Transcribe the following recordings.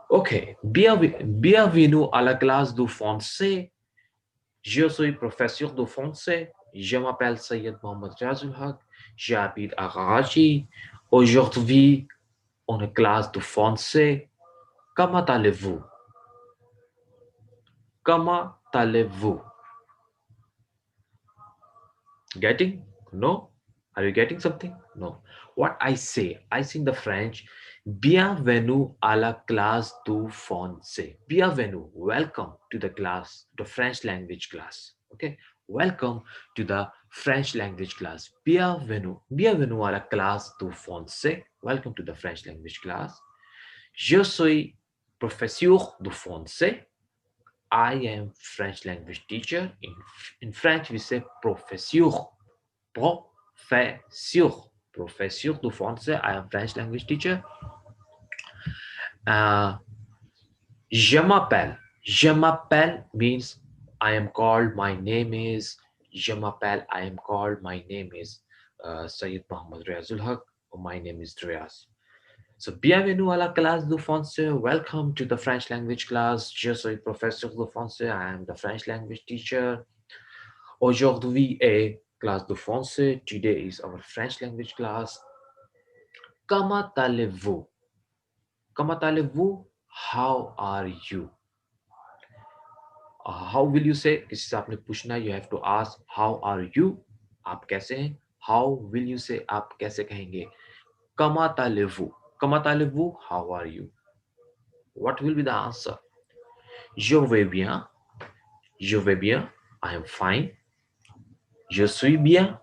Ok, bienvenue à la classe de français. Je suis professeur de français. Je m'appelle Sayed Mohamed Razul Haq. J'habite à Karachi. Aujourd'hui, on est classe de français. Comment allez-vous? Comment allez-vous? Getting? No? Are you getting something? No. What I say in the French, bienvenue à la classe du français. Bienvenue, welcome to the class, the French language class. Okay, welcome to the French language class. Bienvenue à la classe du français. Welcome to the French language class. Je suis professeur de français. I am French language teacher. In French, we say professeur. Professeur. Professeur de français. I am French language teacher. Uh, je m'appelle. Je m'appelle means I am called. My name is. Je m'appelle. I am called. My name is Sayyid Muhammad Riazul Haq. My name is Riaz. So, bienvenue à la classe de français. Welcome to the French language class. Je suis professeur de français. I am the French language teacher. Aujourd'hui est classe de français. Today is our French language class. Comment allez-vous? Comment allez-vous? How are you? How will you say? किसी से आपने पूछना है, you have to ask how are you? आप कैसे हैं? How will you say? आप कैसे कहेंगे? Comment allez-vous? Comment allez-vous? How are you? What will be the answer? Je vais bien. Je vais bien. I am fine. Je suis bien.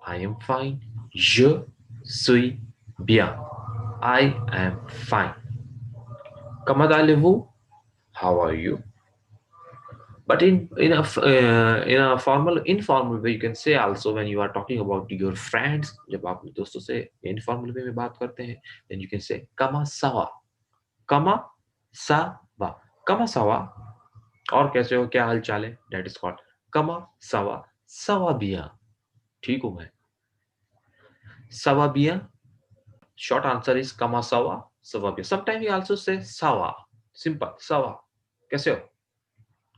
I am fine. Je suis bien. I am fine. Comment allez-vous? How are you? But in a formal informal way, you can say also when you are talking about your friends, जब आप अपने दोस्तों से informal way में बात करते हैं, then you can say comment ça va? Comment ça va? Comment ça va? और कैसे हो? क्या हाल चाल है? That is called comment ça va? Ça va bien. ठीक हूँ मैं. Ça va bien? Short answer is comment ça va? Ça va bien. Sometimes we also say ça va. Simple. Ça va. कैसे हो?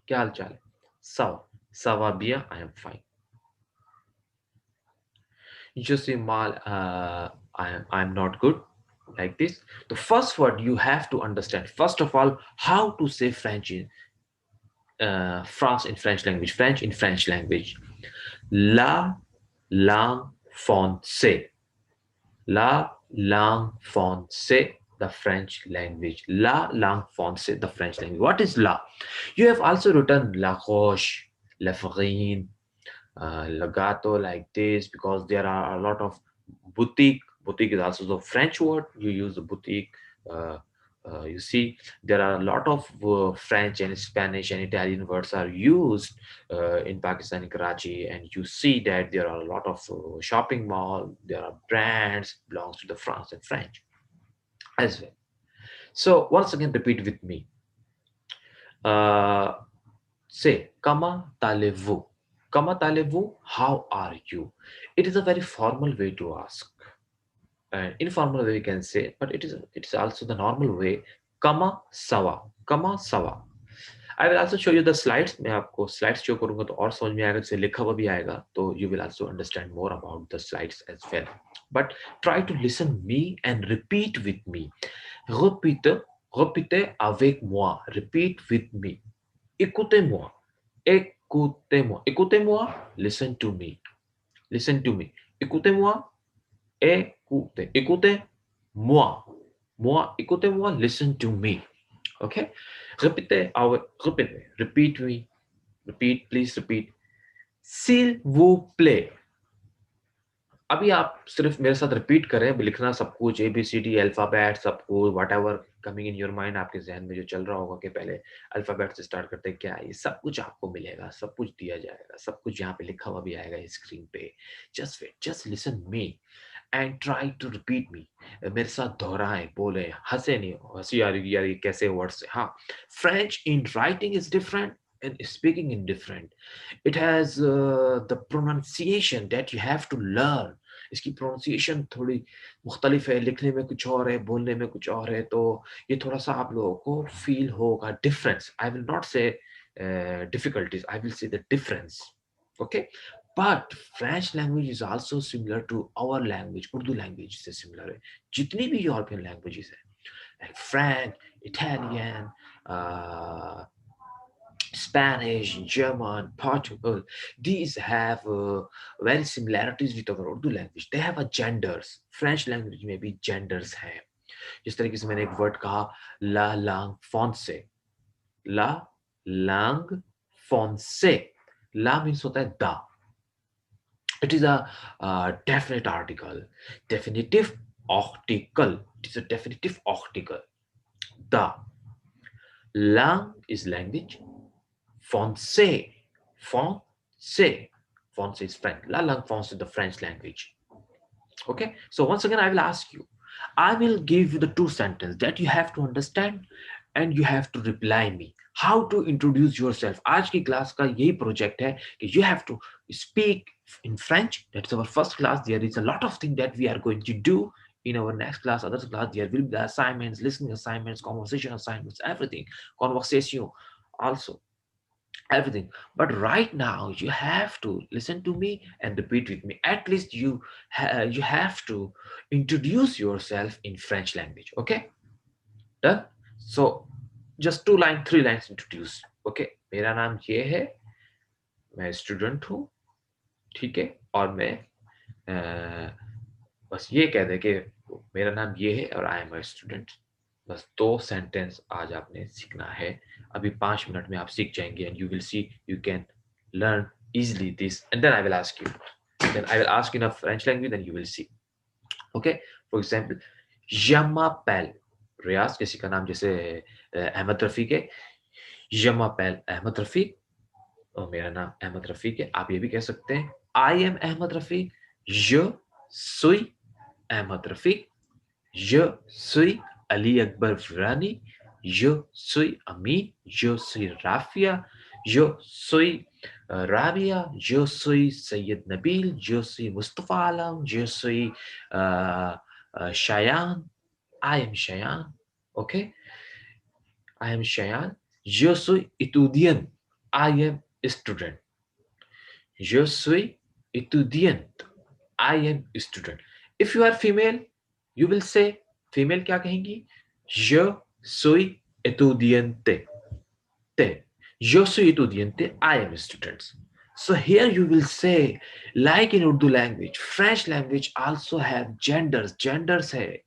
क्या हाल चाल है? Ça va. Ça va bien. I am fine. Je suis mal. I'm not good. Like this. The first word you have to understand. First of all, how to say French in France in French language. French in French language. La langue française. La langue française, the French language. La langue française, the French language. What is la? You have also written la roche, la farine, le gâteau like this because there are a lot of boutique. Boutique is also the French word. You use the boutique. Uh, you see, there are a lot of French and Spanish and Italian words are used in Pakistan, in Karachi, and you see that there are a lot of shopping mall. There are brands belongs to the France and French as well. So once again, repeat with me. Uh, Say, comment allez-vous? Comment allez-vous? How are you? It is a very formal way to ask. And informal way we can say, but it is also the normal way. Comment ça va? Comment ça va? I will also show you the slides. मैं आपको slides show करूंगा तो और समझ में आएगा जैसे लिखा हुआ भी आएगा तो you will also understand more about the slides as well. But try to listen me and repeat with me. Répétez, répétez avec moi. Repeat with me. Écoutez-moi. Écoutez-moi. Écoutez-moi. Listen to me. Listen to me. Écoutez-moi. Écoutez. Écoutez-moi. Moi. Écoutez-moi. Listen to me. Okay? Répétez. Repeat me. Repeat. Please repeat. S'il vous plaît. अभी आप सिर्फ मेरे साथ repeat करें लिखना सब कुछ ABCD alphabet सब कुछ what ever coming in your mind आपके जहन में जो चल रहा होगा कि पहले अल्फाबेट से स्टार्ट करते हैं क्या है ये सब कुछ आपको मिलेगा सब कुछ दिया जाएगा सब कुछ यहाँ पे लिखा हुआ भी आएगा स्क्रीन पे just wait just listen me and try to repeat me मेरे साथ दोहराएं बोले हंसे नहीं हंसी आ रही यार ये कैसे वर्ड्स है हाँ French in writing is different and speaking in different it has the pronunciation that you have to learn इसकी प्रोनाउंसिएशन थोड़ी मुख्तलिफ है, लिखने में कुछ और है, बोलने में कुछ और है, तो ये थोड़ा सा आप लोगों को फील होगा डिफरेंस। आई विल नॉट से difficulties, I will say the difference. Okay, but French language is also similar to our language, Urdu language से similar है, जितनी भी यूरोपियन लैंग्वेजेस है, like French, Italian, uh, Spanish, German, Portugal, these have very similarities with our Urdu language. They have a genders. French language में भी genders हैं. जिस तरीके से मैंने एक वर्ड कहा, la langue française, la langue française. La means होता है da. It is a definite article, definitive article. It is a definitive article. Da. Langue is language. Français. Français. Français is French. La langue française is the French language. Okay. So once again, I will ask you. I will give you the two sentences that you have to understand and you have to reply me. How to introduce yourself. आज की class का यही project है कि you have to speak in French. That's our first class. There is a lot of things that we are going to do in our next class. Other class, there will be the assignments, listening assignments, conversation assignments, everything. Conversation also, everything. But right now you have to listen to me and repeat with me. At least you have to introduce yourself in French language. Okay, done. So just 2 line 3 lines introduce. Okay, मेरा नाम ये है, मैं student हूँ, ठीक है, और मैं बस ये कह दे कि मेरा नाम ये है और आई एम अ स्टूडेंट। बस 2 सेंटेंस आज आपने सीखना है। अभी 5 मिनट में आप सीख जाएंगे and you will see you can learn easily this, and then I will ask you. Then I will ask in a French language, then you will see. Okay? For example, je m'appelle Riaz, किसी का नाम जैसे अहमद रफीक है, je m'appelle Ahmad Rafiq और मेरा नाम अहमद रफीक है। आप ये भी कह सकते हैं I am Ahmad Rafiq, je suis Ahmad Rafiq, je suis Ali Akbar Virani, je suis Amin, je suis Rafia, je suis Rabia, je suis Sayyid Nabil, je suis Mustafa Alam, je suis Shayan, I am Shayan, okay? I am Shayan, je suis étudiant, I am a student. Je suis étudiante. I am a student. If you are female, you will say, female क्या कहेंगी? Je suis étudiante. Te. Je suis étudiante. I am a student. So here you will say, like in Urdu language, French language also have genders. Genders है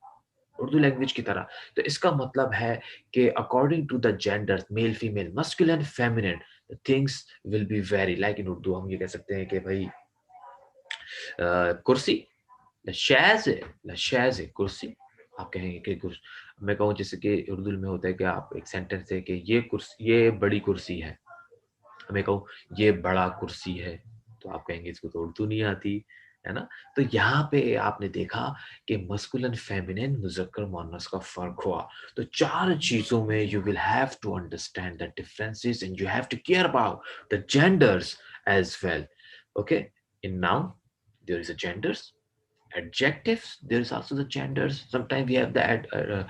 Urdu language की तरह। तो इसका मतलब है कि according to the gender, male female, masculine feminine, things will be very. Like in Urdu हम ये कह सकते हैं कि भाई कुर्सी, लशैज़ है, लशैज़ है कुर्सी। आप कहेंगे कि मैं कहूँ जैसे कि उर्दू में होता है कि आप एक सेंटेंस है कि ये कुर्सी, ये बड़ी कुर्सी है। मैं कहूँ ये बड़ा कुर्सी है, तो आप कहेंगे इसको तो उर्दू नहीं आती, है ना? तो यहाँ पे आपने देखा कि मस्कुलिन फेमिनिन मुज़क्कर मुअन्नस का फर्क हुआ। तो 4 चीजों में you will have to understand the differences and you have to care about the genders as well. Okay, in noun there is a genders, adjectives there is also the genders. Sometimes we have the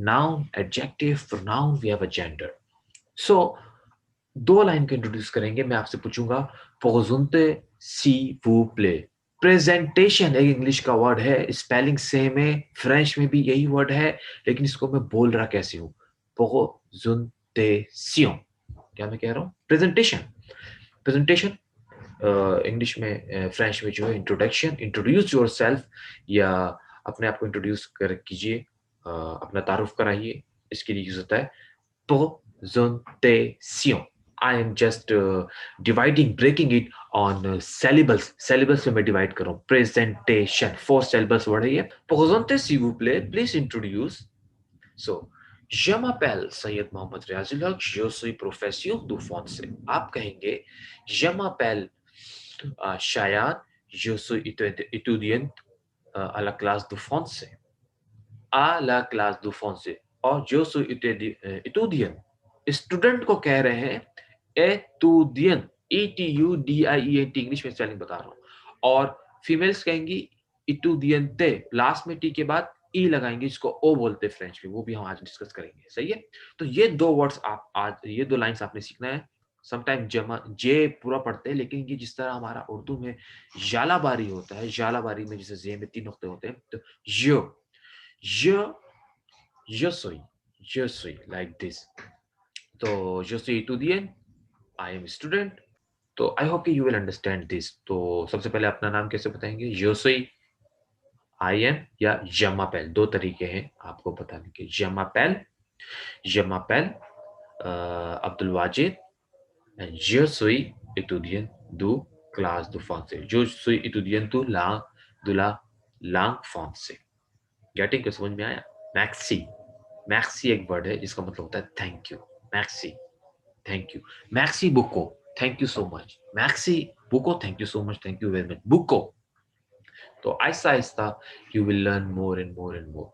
noun, adjective, pronoun, we have a gender. So 2 line को introduce करेंगे। मैं आपसे पूछूंगा पोजुनते सी वू play. Presentation एक English का word है, spelling same है, French में भी यही वर्ड है, लेकिन इसको मैं बोल रहा कैसे हूं? पोजुनतेसियों। क्या मैं कह रहा हूं? प्रेजेंटेशन। प्रेजेंटेशन इंग्लिश में, फ्रेंच में जो है इंट्रोडक्शन, इंट्रोड्यूस योरसेल्फ, या अपने आप को इंट्रोड्यूस कर कीजिए, अपना तारुफ कराइए, इसके लिए यूज होता है presentation. I am just dividing, breaking it on syllables. Syllables में मैं divide कर रहा हूँ. Presentation. 4 syllables word है ये. Présentez s'il vous plaît. Please introduce. So, je m'appelle Syed Mohammad Riazullah. Je suis professeur du français. आप कहेंगे, je m'appelle Shayan. Je suis étudiant à la classe du français. À la classe du français. और जो सो इतुदियन, student को कह रहे हैं एतुदियन, ETUDIENT, English में spelling बता रहा हूँ। और फीमेल्स कहेंगी इटुदियंते, लास्ट में टी के बाद ई लगाएंगे, जिसको ओ बोलते हैं फ्रेंच में, वो भी हम आज डिस्कस करेंगे। सही है। तो ये दो वर्ड्स आप आज, ये दो लाइंस आपने सीखना है। समटाइम जमा जे पूरा पढ़ते हैं, लेकिन ये जिस तरह हमारा उर्दू में जालाबारी होता है, जालाबारी में जैसे जे में 3 नुक्ते होते हैं, तो य सोई, य सोई लाइक दिस। तो य सोई इटुदियन, आई एम स्टूडेंट। तो आई होप कि यू विल अंडरस्टैंड दिस। तो सबसे पहले अपना नाम कैसे बताएंगे? यो सोई, आई एम, या जमापेल। दो तरीके हैं आपको बताने के। जमापेल, जमापेल Abdul Wajid, and je suis étudiant du classe de français. Je suis étudiant de la langue français. Getting को समझ में आया? मैक्सी, मैक्सी एक वर्ड है जिसका मतलब होता है थैंक यू। मैक्सी, थैंक यू। मैक्सी बुको, थैंक यू सो मच। मैक्सी बुको, thank you so much, thank you very much. बुको। तो आहिस्ता आहिस्ता you will learn more and more and more.